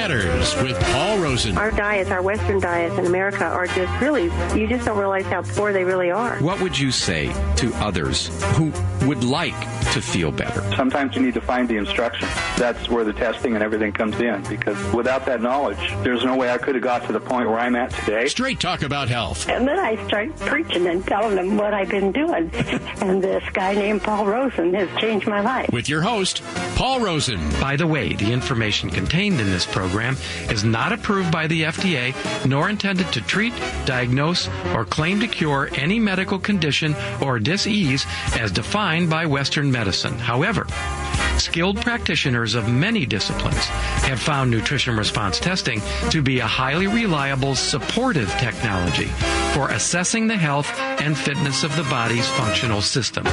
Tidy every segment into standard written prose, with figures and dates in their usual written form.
Matters with Paul Rosen. Our diets, our Western diets in America are just really, you just don't realize how poor they really are. What would you say to others who would like to feel better? Sometimes you need to find the instruction. That's where the testing and everything comes in, because without that knowledge, there's no way I could have got to the point where I'm at today. Straight talk about health. And then I start preaching and telling them what I've been doing. And this guy named Paul Rosen has changed my life. With your host, Paul Rosen. By the way, the information contained in this program is not approved by the FDA, nor intended to treat, diagnose, or claim to cure any medical condition or disease as defined by Western medicine. However, skilled practitioners of many disciplines have found nutrition response testing to be a highly reliable supportive technology for assessing the health and fitness of the body's functional system.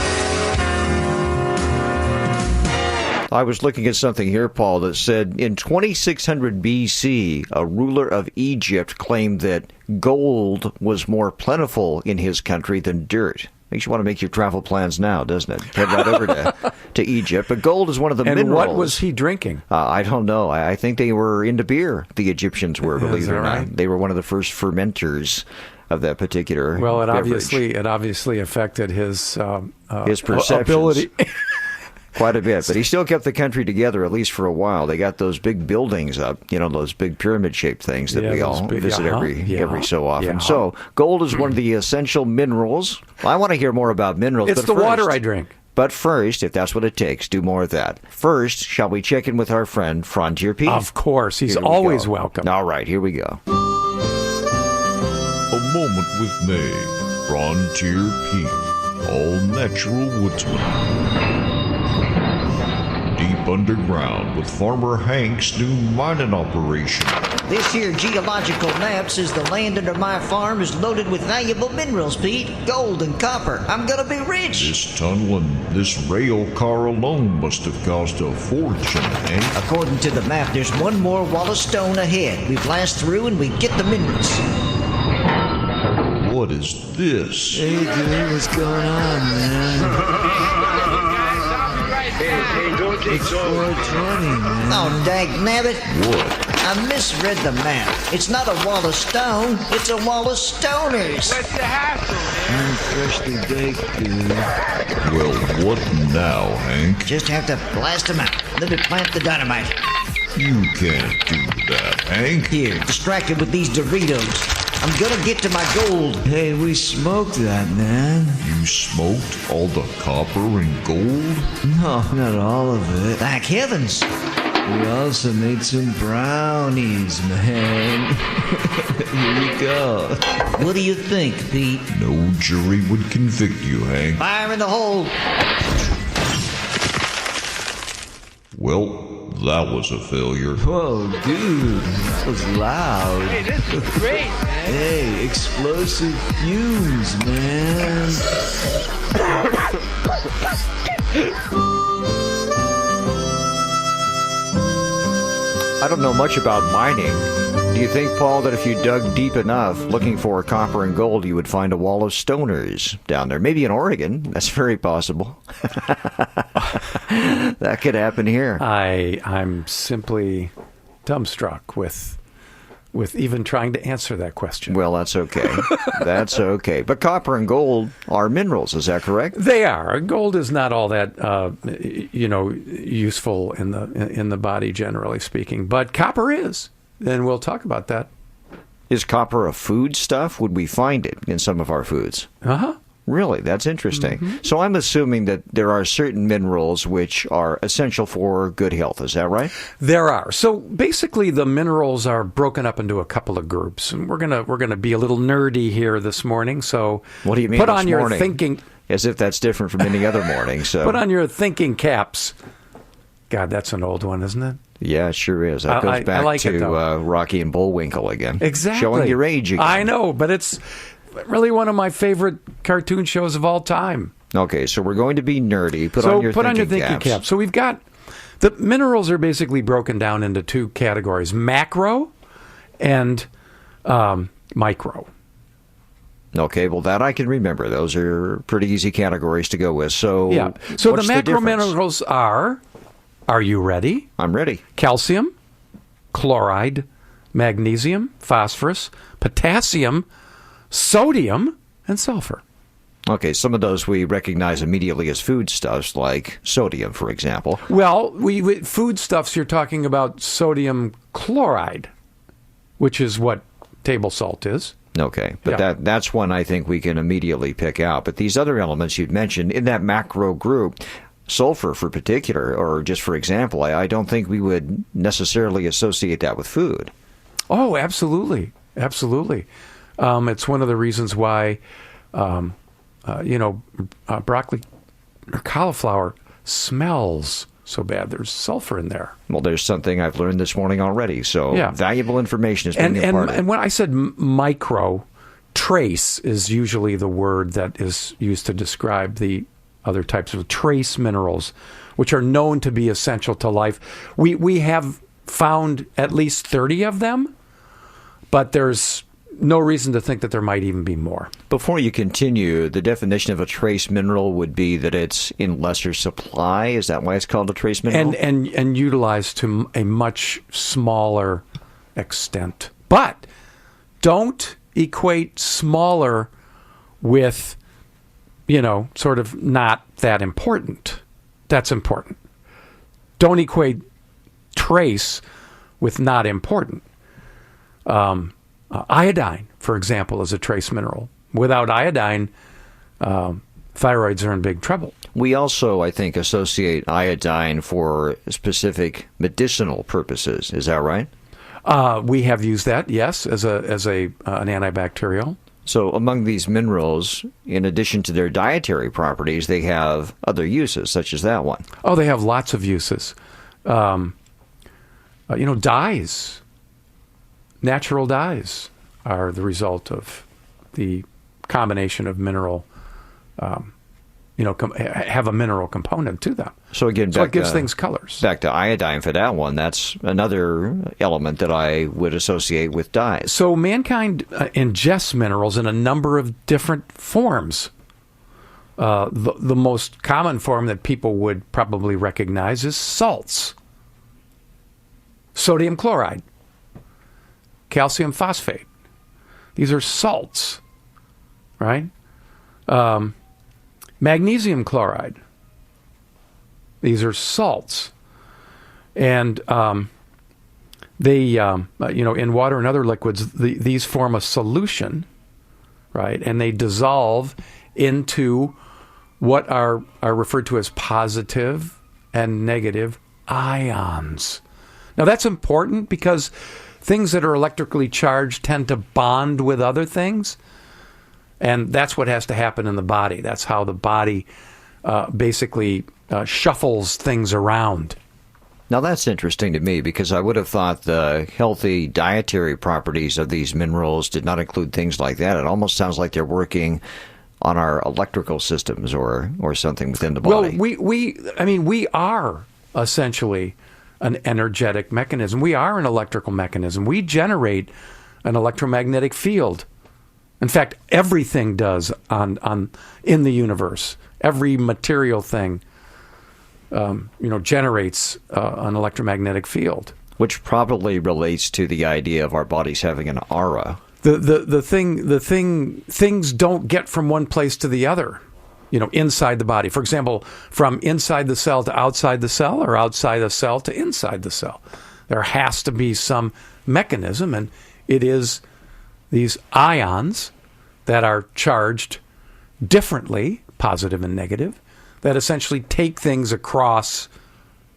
I was looking at something here, Paul, that said in 2600 BC, a ruler of Egypt claimed that gold was more plentiful in his country than dirt. Makes you want to make your travel plans now, doesn't it? Head right over to Egypt. But gold is one of the minerals. And what was he drinking? I don't know. I think they were into beer, the Egyptians were, believe it or not. Right? They were one of the first fermenters of that particular beverage. It obviously affected his perceptions. Ability. Quite a bit, but he still kept the country together, at least for a while. They got those big buildings up, those big pyramid-shaped things that we all visit every so often. So gold is one of the essential minerals. I want to hear more about minerals. It's the water I drink. But first, if that's what it takes, do more of that. First, shall we check in with our friend, Frontier Pete? Of course. He's always welcome. All right, here we go. A moment with me, Frontier Pete, all natural woodsman. Deep underground with Farmer Hank's new mining operation. This here geological map says the land under my farm is loaded with valuable minerals, Pete. Gold and copper. I'm gonna be rich. This tunnel and this rail car alone must have cost a fortune, Hank. According to the map, there's one more wall of stone ahead. We blast through and we get the minerals. What is this? Hey, dude, what's going on, man? It's 420, man. Oh, dagnabbit. What? I misread the map. It's not a wall of stone. It's a wall of stoners. What's the hassle, man? I'm freshly baked, dude. Well, what now, Hank? Just have to blast them out. Then we plant the dynamite. You can't do that, Hank. Here, distracted with these Doritos. I'm gonna get to my gold. Hey, we smoked that, man. You smoked all the copper and gold? No, not all of it. Thank heavens. We also made some brownies, man. Here you go. What do you think, Pete? No jury would convict you, Hank. Fire in the hole. Well, that was a failure. Whoa, dude, that was loud. Hey, this is great, man. Hey, explosive fumes, man. I don't know much about mining. Do you think, Paul, that if you dug deep enough looking for copper and gold, you would find a wall of stoners down there? Maybe in Oregon. That's very possible. That could happen here. I'm simply dumbstruck with even trying to answer that question. Well, that's okay. That's okay. But copper and gold are minerals, is that correct? They are. Gold is not all that useful in the body, generally speaking, but copper is. And we'll talk about that. Is copper a food stuff? Would we find it in some of our foods? Uh-huh. Really? That's interesting. Mm-hmm. So I'm assuming that there are certain minerals which are essential for good health. Is that right? There are. So basically the minerals are broken up into a couple of groups. And we're gonna be a little nerdy here this morning. So what do you mean put this on your morning? thinking, as if that's different from any other morning. So put on your thinking caps. God, that's an old one, isn't it? Yeah, it sure is. That goes back like to Rocky and Bullwinkle again. Exactly. Showing your age again. I know, but it's really one of my favorite cartoon shows of all time. Okay, so we're going to be nerdy. Put on your thinking cap. So we've got, the minerals are basically broken down into two categories, macro and micro. Okay, well, that I can remember. Those are pretty easy categories to go with. So, yeah. So the what's macro difference? minerals are you ready? I'm ready. Calcium, chloride, magnesium, phosphorus, potassium, sodium, and sulfur. Okay, some of those we recognize immediately as foodstuffs, like sodium, for example. Well, with foodstuffs, you're talking about sodium chloride, which is what table salt is. Okay, but that's one I think we can immediately pick out. But these other elements you'd mentioned in that macro group, sulfur for particular, or just for example, I don't think we would necessarily associate that with food. Oh, absolutely. Absolutely. It's one of the reasons why, broccoli or cauliflower smells so bad. There's sulfur in there. Well, there's something I've learned this morning already. So valuable information is being imparted. And when I said micro, trace is usually the word that is used to describe the other types of trace minerals, which are known to be essential to life. We have found at least 30 of them, but there's no reason to think that there might even be more. Before you continue, the definition of a trace mineral would be that it's in lesser supply. Is that why it's called a trace mineral? And utilized to a much smaller extent. But don't equate smaller with, sort of not that important. That's important. Don't equate trace with not important. Iodine, for example, is a trace mineral. Without iodine, thyroids are in big trouble. We also, I think, associate iodine for specific medicinal purposes. Is that right? We have used that, yes, as an antibacterial. So among these minerals, in addition to their dietary properties, they have other uses, such as that one. Oh, they have lots of uses. Dyes. Natural dyes are the result of the combination of mineral, have a mineral component to them. So again, it gives things colors. Back to iodine for that one. That's another element that I would associate with dyes. So mankind ingests minerals in a number of different forms. The most common form that people would probably recognize is salts. Sodium chloride. Calcium phosphate. These are salts, right? Magnesium chloride. These are salts. And they, in water and other liquids, these form a solution, right? And they dissolve into what are referred to as positive and negative ions. Now, that's important because things that are electrically charged tend to bond with other things, and that's what has to happen in the body. That's how the body basically shuffles things around. Now, that's interesting to me because I would have thought the healthy dietary properties of these minerals did not include things like that. It almost sounds like they're working on our electrical systems or something within the body. Well, we are essentially an energetic mechanism. We are an electrical mechanism. We generate an electromagnetic field. In fact, everything does in the universe. Every material thing, generates an electromagnetic field, which probably relates to the idea of our bodies having an aura. Things don't get from one place to the other. Inside the body. For example, from inside the cell to outside the cell, or outside the cell to inside the cell. There has to be some mechanism, and it is these ions that are charged differently, positive and negative, that essentially take things across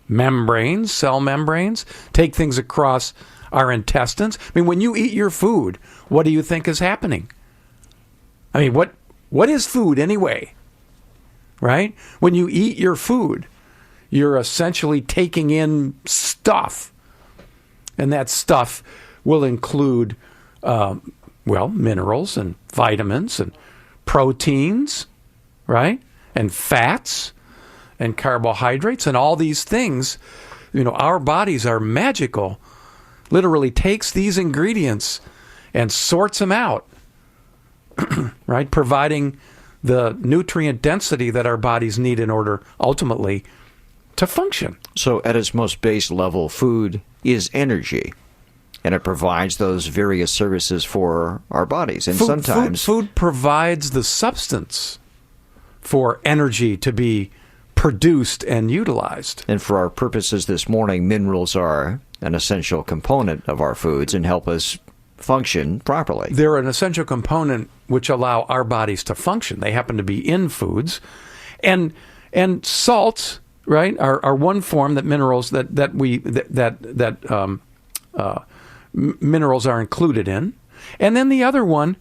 membranes, cell membranes, take things across our intestines. I mean, when you eat your food, what do you think is happening? I mean, what is food anyway? Right? When you eat your food, you're essentially taking in stuff. And that stuff will include, minerals and vitamins and proteins, right? And fats and carbohydrates and all these things. Our bodies are magical. Literally takes these ingredients and sorts them out, right? Providing the nutrient density that our bodies need in order, ultimately, to function. So at its most base level, food is energy. and it provides those various services for our bodies. And sometimes food provides the substance for energy to be produced and utilized. And for our purposes this morning, minerals are an essential component of our foods and help us function properly. They're an essential component which allow our bodies to function. They happen to be in foods. And salts, right, are one form that minerals minerals are included in. And then the other one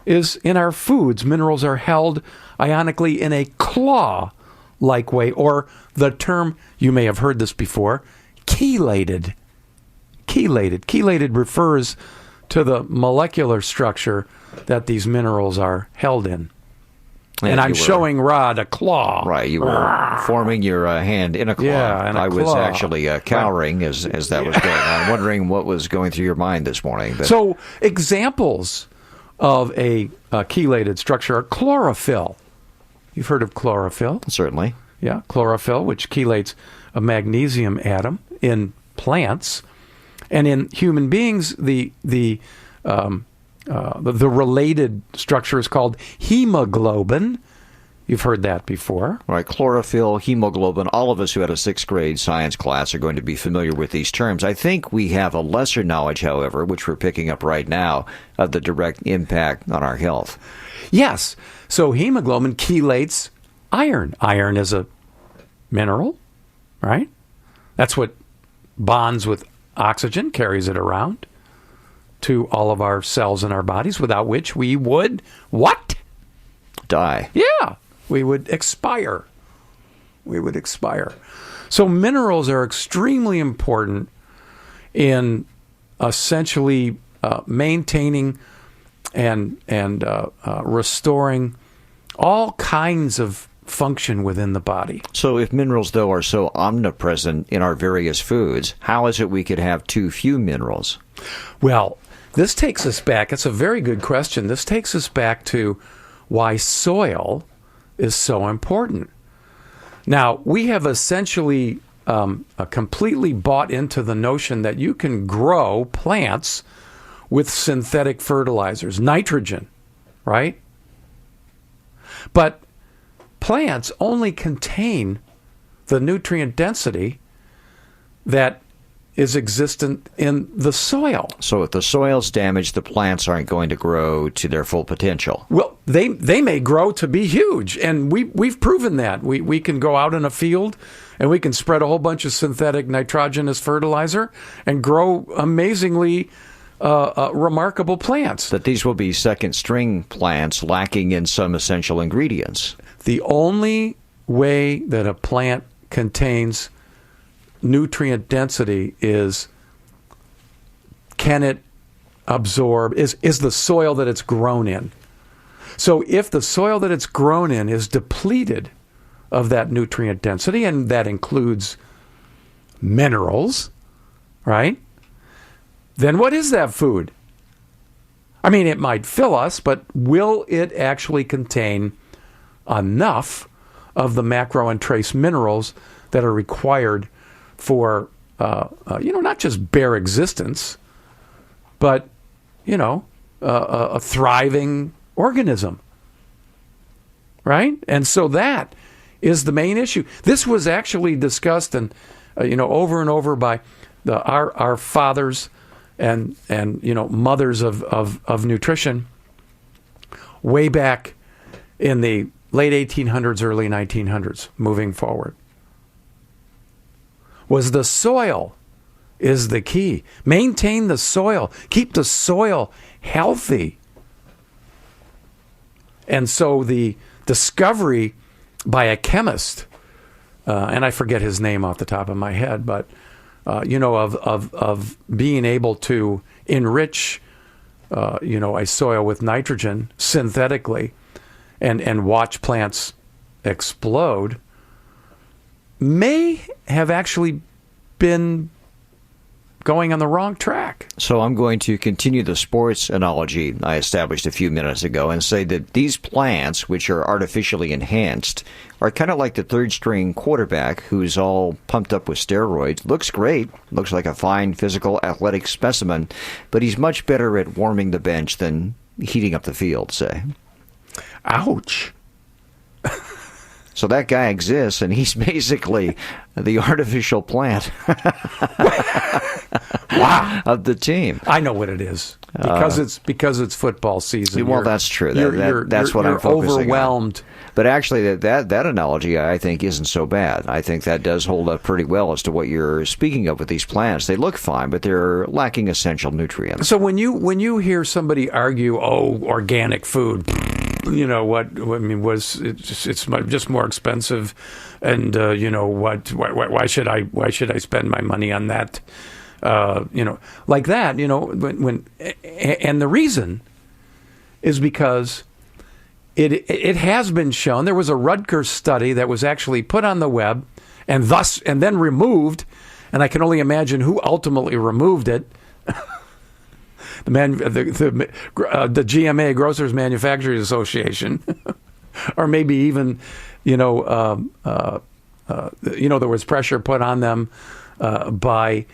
is in our foods. Minerals are held ionically in a claw-like way, or the term, you may have heard this before, chelated. Chelated refers to the molecular structure that these minerals are held in. And I'm showing Rod a claw. Right, you were forming your hand in a claw. Yeah, I was actually cowering as that was going on, wondering what was going through your mind this morning. But so examples of a chelated structure are chlorophyll. You've heard of chlorophyll? Certainly. Yeah, chlorophyll, which chelates a magnesium atom in plants. And in human beings, the related structure is called hemoglobin. You've heard that before. Right, chlorophyll, hemoglobin. All of us who had a 6th grade science class are going to be familiar with these terms. I think we have a lesser knowledge, however, which we're picking up right now, of the direct impact on our health. Yes. So hemoglobin chelates iron. Iron is a mineral, right? That's what bonds with oxygen, carries it around to all of our cells in our bodies, without which we would what? Die. Yeah, we would expire. We would expire. So minerals are extremely important in essentially maintaining and restoring all kinds of function within the body. So if minerals, though, are so omnipresent in our various foods, how is it we could have too few minerals? Well, this takes us back. It's a very good question. This takes us back to why soil is so important. Now, we have essentially completely bought into the notion that you can grow plants with synthetic fertilizers, nitrogen, right? But plants only contain the nutrient density that is existent in the soil. So if the soil's damaged, the plants aren't going to grow to their full potential. Well, they may grow to be huge, and we've proven that. We can go out in a field and we can spread a whole bunch of synthetic nitrogenous fertilizer and grow amazingly remarkable plants. But these will be second-string plants lacking in some essential ingredients. The only way that a plant contains nutrient density is, can it absorb, is the soil that it's grown in. So if the soil that it's grown in is depleted of that nutrient density, and that includes minerals, right? Then what is that food? I mean, it might fill us, but will it actually contain enough of the macro and trace minerals that are required for, not just bare existence, but, a thriving organism, right? And so that is the main issue. This was actually discussed and, over and over by our fathers and mothers of nutrition way back in the late 1800s, early 1900s, moving forward. Was the soil is the key. Maintain the soil. Keep the soil healthy. And so the discovery by a chemist, and I forget his name off the top of my head, but of being able to enrich a soil with nitrogen synthetically and watch plants explode may have actually been going on the wrong track. So I'm going to continue the sports analogy I established a few minutes ago and say that these plants, which are artificially enhanced, are kind of like the third-string quarterback who's all pumped up with steroids. Looks great, looks like a fine physical athletic specimen, but he's much better at warming the bench than heating up the field, say. Ouch. So that guy exists, and he's basically the artificial plant Wow. of the team. I know what it is. Because it's football season. Well, that's true. That's what I'm focusing overwhelmed. on. But actually, that analogy, I think, isn't so bad. I think that does hold up pretty well as to what you're speaking of with these plants. They look fine, but they're lacking essential nutrients. So when you hear somebody argue, organic food, what I mean was it's just more expensive, and why should I spend my money on that? Like that. When and the reason is because it has been shown. There was a Rutgers study that was actually put on the web and then removed, and I can only imagine who ultimately removed it. The GMA, Grocers Manufacturers Association, or maybe even, there was pressure put on them by,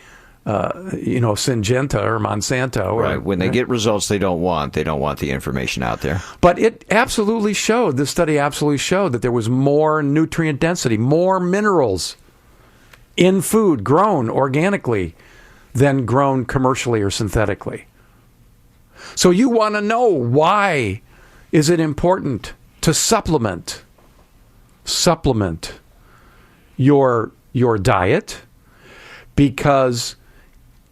Syngenta or Monsanto. Right. When they get results they don't want the information out there. But it absolutely showed, this study absolutely showed that there was more nutrient density, more minerals in food grown organically than grown commercially or synthetically. So you want to know, why is it important to supplement your diet? Because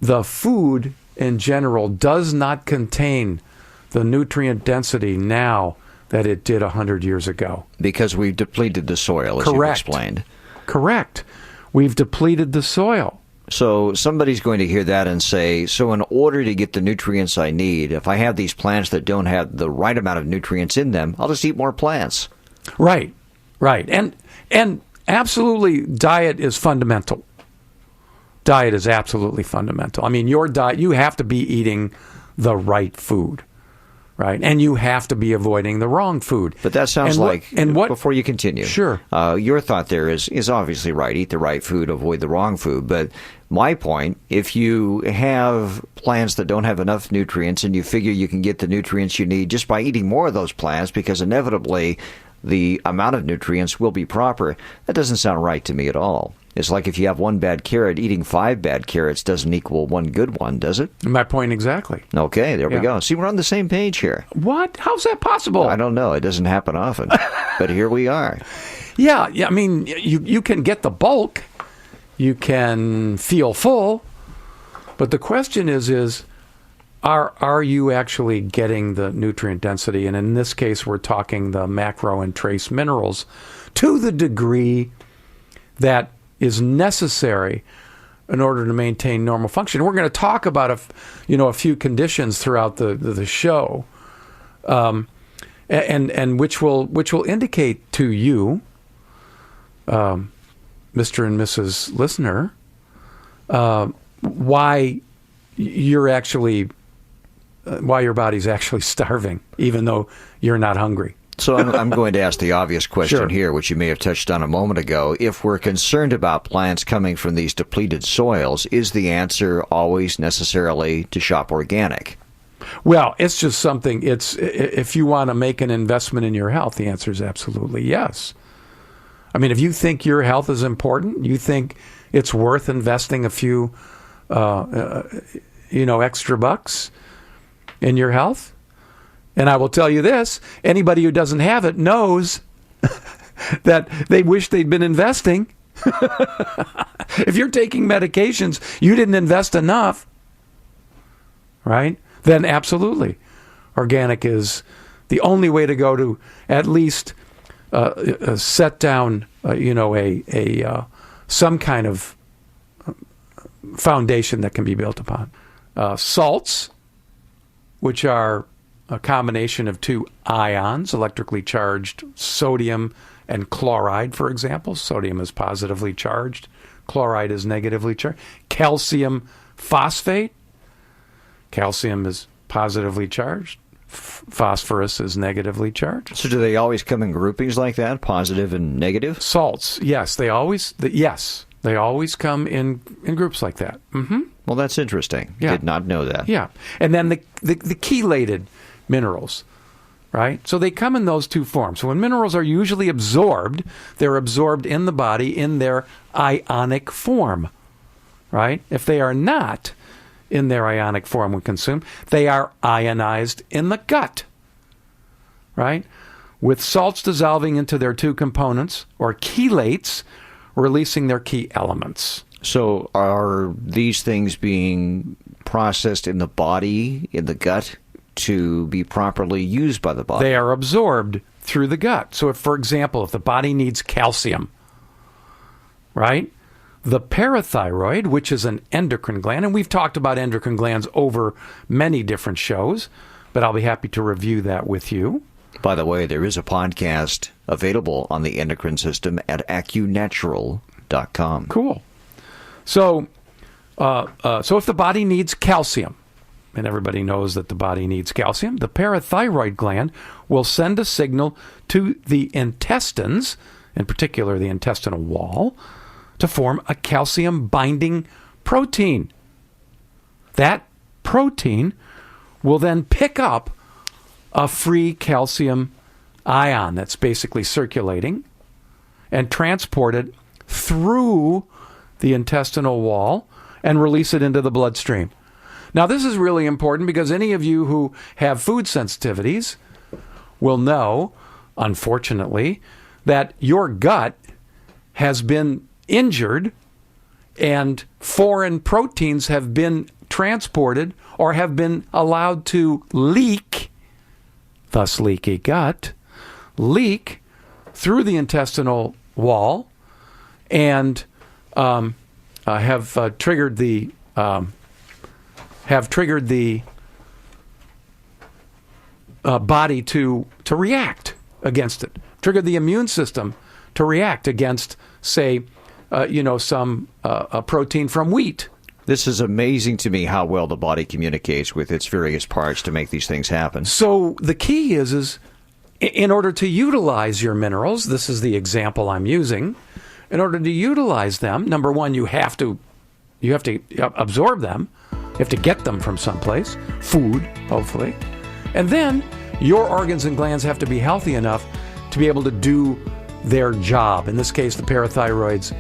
the food in general does not contain the nutrient density now that it did 100 years ago. Because we've depleted the soil, as you explained. Correct. We've depleted the soil. So somebody's going to hear that and say, so in order to get the nutrients I need, if I have these plants that don't have the right amount of nutrients in them, I'll just eat more plants. Right. And absolutely, diet is fundamental. Diet is absolutely fundamental. I mean, your diet, you have to be eating the right food, right? And you have to be avoiding the wrong food. But that sounds before you continue. Sure. Your thought there is obviously right. Eat the right food, avoid the wrong food. But my point, if you have plants that don't have enough nutrients and you figure you can get the nutrients you need just by eating more of those plants, because inevitably the amount of nutrients will be proper, that doesn't sound right to me at all. It's like if you have one bad carrot, eating 5 bad carrots doesn't equal one good one, does it? My point exactly. Okay, there we go. See, we're on the same page here. What? How's that possible? I don't know. It doesn't happen often. But here we are. Yeah. I mean, you can get the bulk. You can feel full. But the question is are you actually getting the nutrient density? And in this case, we're talking the macro and trace minerals to the degree that is necessary in order to maintain normal function. We're going to talk about a few conditions throughout the show, and which will indicate to you, Mr. and Mrs. Listener, why your body's actually starving, even though you're not hungry. So I'm going to ask the obvious question here, which you may have touched on a moment ago. If we're concerned about plants coming from these depleted soils, is the answer always necessarily to shop organic? Well, it's just something. If you want to make an investment in your health, the answer is absolutely yes. I mean, if you think your health is important, you think it's worth investing a few, extra bucks in your health. And I will tell you this, anybody who doesn't have it knows that they wish they'd been investing. If you're taking medications, you didn't invest enough, right? Then absolutely, organic is the only way to go to at least set down, some kind of foundation that can be built upon. Salts, which are a combination of two ions, electrically charged sodium and chloride, for example. Sodium is positively charged. Chloride is negatively charged. Calcium phosphate. Calcium is positively charged. Phosphorus is negatively charged. So do they always come in groupings like that, positive and negative? Salts, yes, they always come in groups like that. Mm-hmm. Well, that's interesting. Yeah. Did not know that. Yeah, and then the chelated minerals, right? So they come in those two forms. So when minerals are usually absorbed, they're absorbed in the body in their ionic form, right? If they are not in their ionic form when consumed, they are ionized in the gut, right? With salts dissolving into their two components, or chelates releasing their key elements. So are these things being processed in the body, in the gut, to be properly used by the body? They are absorbed through the gut. So if, for example, if the body needs calcium, right? The parathyroid, which is an endocrine gland, and we've talked about endocrine glands over many different shows, but I'll be happy to review that with you. By the way, there is a podcast available on the endocrine system at acunatural.com. Cool. So if the body needs calcium, and everybody knows that the body needs calcium, the parathyroid gland will send a signal to the intestines, in particular the intestinal wall, to form a calcium-binding protein. That protein will then pick up a free calcium ion that's basically circulating and transport it through the intestinal wall and release it into the bloodstream. Now, this is really important because any of you who have food sensitivities will know, unfortunately, that your gut has been injured and foreign proteins have been transported or have been allowed to leak, thus leaky gut, leak through the intestinal wall and have triggered the body to react against it, triggered the immune system to react against, say, some protein from wheat. This is amazing to me how well the body communicates with its various parts to make these things happen. So the key is in order to utilize your minerals, this is the example I'm using, in order to utilize them, number one, you have to absorb them. You have to get them from someplace, food, hopefully. And then your organs and glands have to be healthy enough to be able to do their job. In this case, the parathyroid's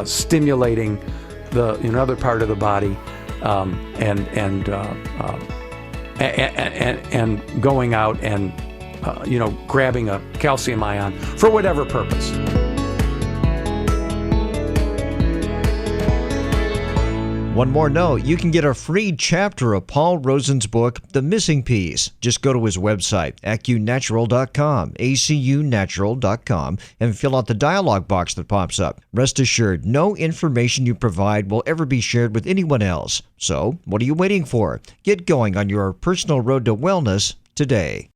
stimulating the other part of the body and going out and grabbing a calcium ion for whatever purpose. One more note, you can get a free chapter of Paul Rosen's book, The Missing Piece. Just go to his website, acunatural.com, acunatural.com, and fill out the dialog box that pops up. Rest assured, no information you provide will ever be shared with anyone else. So, what are you waiting for? Get going on your personal road to wellness today.